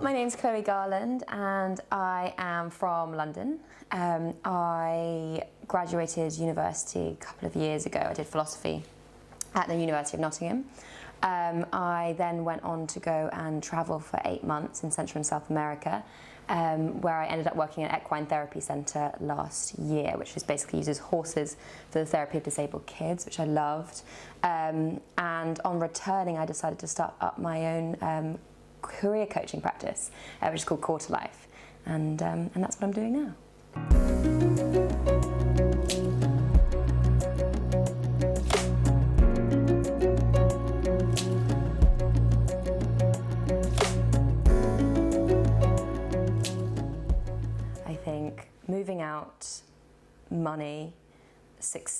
My name's Chloë Garland and I am from London. I graduated university a couple of years ago. I did philosophy at the University of Nottingham. I then went on to go and travel for 8 months in Central and South America, where I ended up working at an equine therapy centre last year, which is basically uses horses for the therapy of disabled kids, which I loved. And on returning, I decided to start up my own career coaching practice, which is called Core to Life, and that's what I'm doing now. I think moving out, money,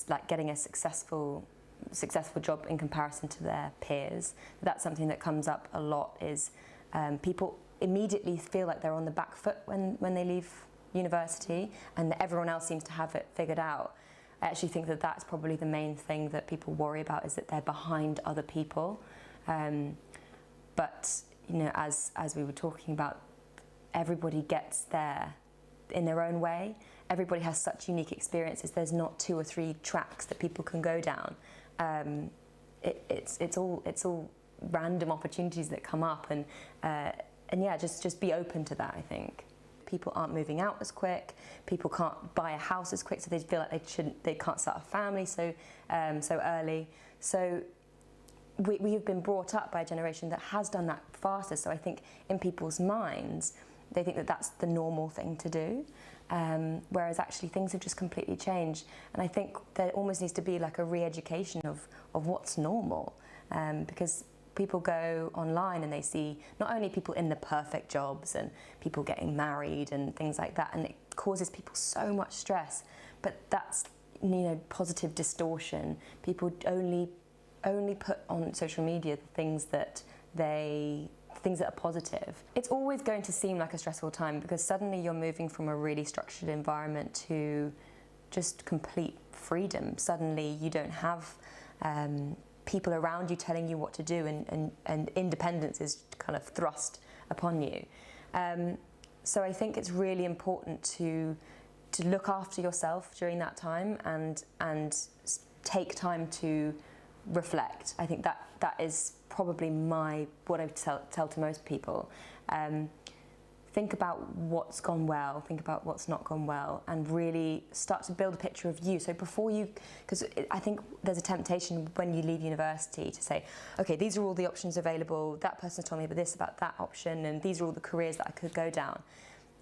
like getting a successful job in comparison to their peers, that's something that comes up a lot. Is people immediately feel like they're on the back foot when they leave university and that everyone else seems to have it figured out. I actually think that that's probably the main thing that people worry about, is that they're behind other people. But you know, as we were talking about, everybody gets there in their own way. Everybody has such unique experiences. There's not 2 or 3 tracks that people can go down. It's all random opportunities that come up, and yeah, just be open to that. I think people aren't moving out as quick. People can't buy a house as quick, so they feel like they can't start a family so early. So we have been brought up by a generation that has done that faster. So I think in people's minds, they think that that's the normal thing to do. Whereas actually things have just completely changed, and I think there almost needs to be like a re-education of what's normal, because people go online and they see not only people in the perfect jobs and people getting married and things like that, and it causes people so much stress, but that's, you know, positive distortion. People only put on social media the things that are positive. It's always going to seem like a stressful time, because suddenly you're moving from a really structured environment to just complete freedom. Suddenly you don't have people around you telling you what to do, and independence is kind of thrust upon you. So I think it's really important to look after yourself during that time and take time to reflect. I think that is probably what I tell to most people. Think about what's gone well, think about what's not gone well, and really start to build a picture of you. So because I think there's a temptation when you leave university to say, okay, these are all the options available, that person's told me this about that option, and these are all the careers that I could go down.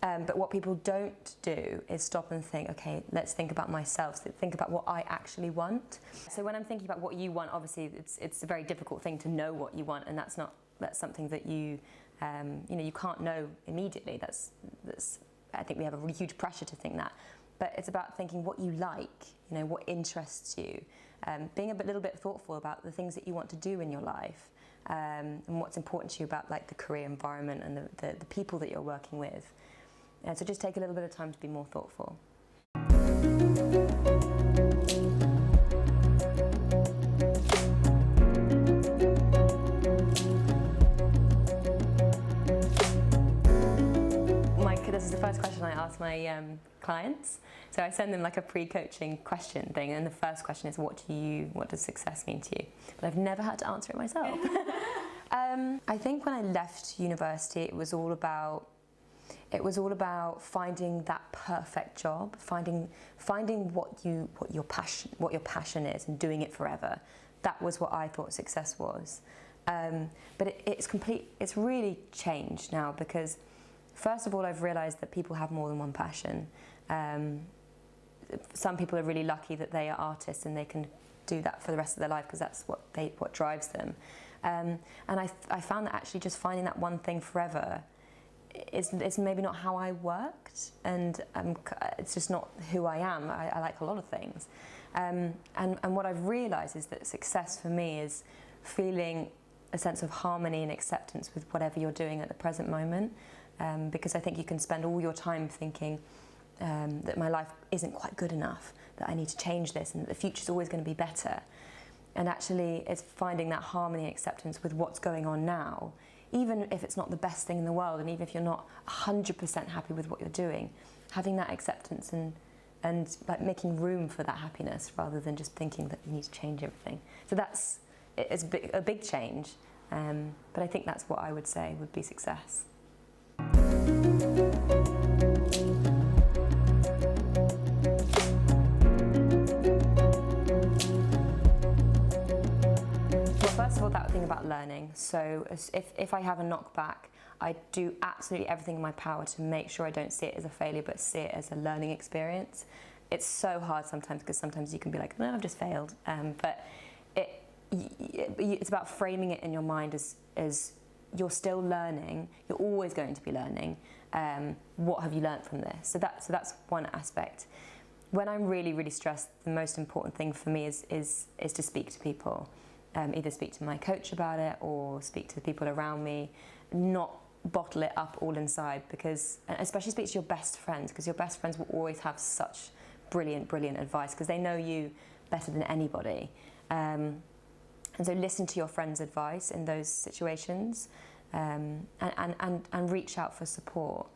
But what people don't do is stop and think, okay, let's think about myself, so think about what I actually want. So when I'm thinking about what you want, obviously it's a very difficult thing to know what you want, and that's something that you can't know immediately. I think we have a huge pressure to think that. But it's about thinking what you like, you know, what interests you, being a little bit thoughtful about the things that you want to do in your life, and what's important to you about like the career environment and the people that you're working with. So just take a little bit of time to be more thoughtful. This is the first question I ask my clients. So I send them like a pre-coaching question thing, and the first question is, what does success mean to you? But I've never had to answer it myself. I think when I left university, it was all about finding that perfect job, finding what your passion is, and doing it forever. That was what I thought success was. But it's really changed now, because first of all, I've realised that people have more than one passion. Some people are really lucky that they are artists and they can do that for the rest of their life, because that's what drives them. And I found that actually just finding that one thing forever is maybe not how I worked, and it's just not who I am. I like a lot of things. And what I've realised is that success for me is feeling a sense of harmony and acceptance with whatever you're doing at the present moment. Because I think you can spend all your time thinking that my life isn't quite good enough, that I need to change this, and that the future's always going to be better. And actually, it's finding that harmony and acceptance with what's going on now even if it's not the best thing in the world, and even if you're not 100% happy with what you're doing, having that acceptance and like making room for that happiness rather than just thinking that you need to change everything. So it's a big change, but I think that's what I would say would be success. First of all, that thing about learning. So if I have a knockback, I do absolutely everything in my power to make sure I don't see it as a failure, but see it as a learning experience. It's so hard sometimes, because sometimes you can be like, no, I've just failed. But it's about framing it in your mind as you're still learning. You're always going to be learning. What have you learned from this? So that's one aspect. When I'm really, really stressed, the most important thing for me is to speak to people. Either speak to my coach about it or speak to the people around me, not bottle it up all inside, because, especially speak to your best friends, because your best friends will always have such brilliant advice, because they know you better than anybody. And so listen to your friends' advice in those situations, and reach out for support.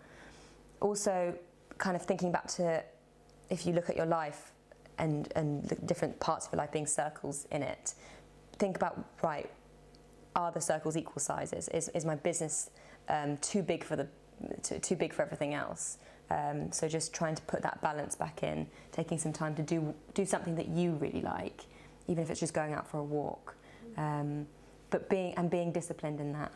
Also, kind of thinking back to, if you look at your life and the different parts of your life being circles in it, think about, right, are the circles equal sizes? Is my business too big for everything else? So just trying to put that balance back in, taking some time to do something that you really like, even if it's just going out for a walk, but being disciplined in that.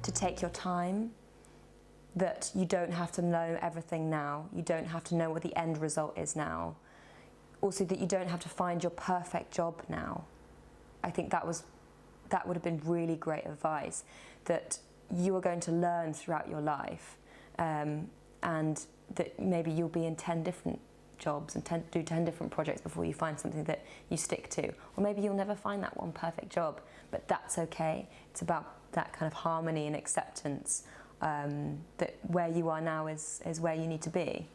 To take your time. That you don't have to know everything now. You don't have to know what the end result is now. Also, that you don't have to find your perfect job now. I think that would have been really great advice, that you are going to learn throughout your life, and that maybe you'll be in 10 different jobs and do 10 different projects before you find something that you stick to. Or maybe you'll never find that one perfect job, but that's okay. It's about that kind of harmony and acceptance. That where you are now is where you need to be.